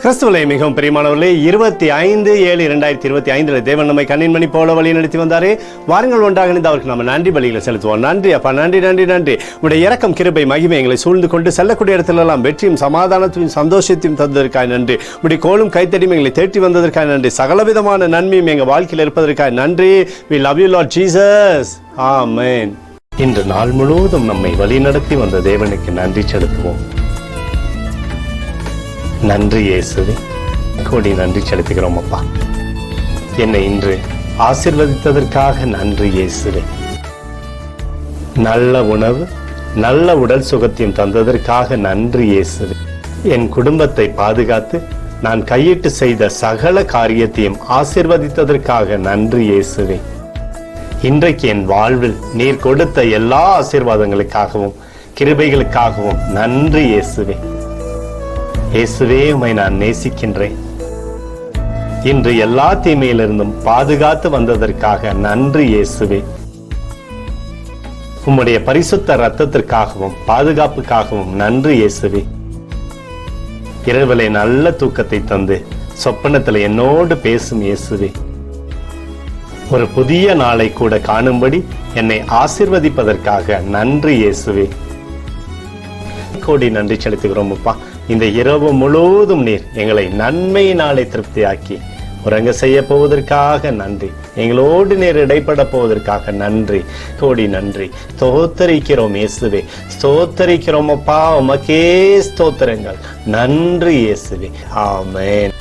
கிறிஸ்துவிலே மிகவும் பிரியமானவர்களே, 25/7/2025 தேவன் நம்மை கண்ணின்மணி போல வழி நடத்தி வந்தாரே. வாருங்கள் ஒன்றாக இணைந்து அவருக்கு நம்ம நன்றி பலிகளை செலுத்துவோம். நன்றி அப்பா, நன்றி நன்றி நன்றி. உடைய இரக்கம், கிருபை, மகிமை எங்களை சூழ்ந்து கொண்டு செல்லக்கூடிய இடத்திலெல்லாம் வெற்றியும் சமாதானத்தையும் சந்தோஷத்தையும் தந்ததற்காக நன்றி. உடைய கோலும் கைத்தடியும் எங்களை தேற்றி வந்ததற்காக நன்றி. சகலவிதமான நன்மையும் எங்கள் வாழ்க்கையில் இருப்பதற்காக நன்றி. We love you Lord Jesus. ஆமென். இன்று நாள் முழுவதும் நம்மை வழி நடத்தி வந்த தேவனுக்கு நன்றி செலுத்துவோம். நன்றி இயேசுவே, கோடி நன்றி செலுத்துகிறோம் அப்பா. என்னை இன்று ஆசீர்வதித்ததற்காக நன்றி இயேசுவே. நல்ல உணவு, நல்ல உடல் சுகத்தையும் தந்ததற்காக நன்றி இயேசுவே. என் குடும்பத்தை பாதுகாத்து நான் கையிட்டு செய்த சகல காரியத்தையும் ஆசீர்வதித்ததற்காக நன்றி இயேசுவே. இன்றைக்கு என் வாழ்வில் நீர் கொடுத்த எல்லா ஆசீர்வாதங்களுக்காகவும் கிருபைகளுக்காகவும் நன்றி இயேசுவே. இயேசுவே, உம்மை நான் நேசிக்கின்றேன். இன்று எல்லா தீமையிலிருந்தும் பாதுகாத்து வந்ததற்காக நன்றி இயேசுவே. உம்முடைய பரிசுத்த இரத்தத்திற்காகவும் பாதுகாப்புக்காகவும் நன்றி இயேசுவே. இரவிலே நல்ல தூக்கத்தை தந்து சொப்பனத்தில் என்னோடு பேசும் இயேசுவே. ஒரு புதிய நாளை கூட காணும்படி என்னை ஆசீர்வதிப்பதற்காக நன்றி இயேசுவே. கோடி நன்றி செலுத்துகிறோம் அப்பா. இந்த இரவு முழுவதும் நீர் எங்களை நன்மையினாலே திருப்தியாக்கி உறங்க செய்ய போவதற்காக நன்றி. எங்களோடு நீர் இடைப்பட போவதற்காக நன்றி, கோடி நன்றி. ஸ்தோத்தரிக்கிறோம் இயேசுவே, ஸ்தோத்தரிக்கிறோம் அப்பா. உமக்கே ஸ்தோத்திரங்கள். நன்றி இயேசுவே. ஆமென்.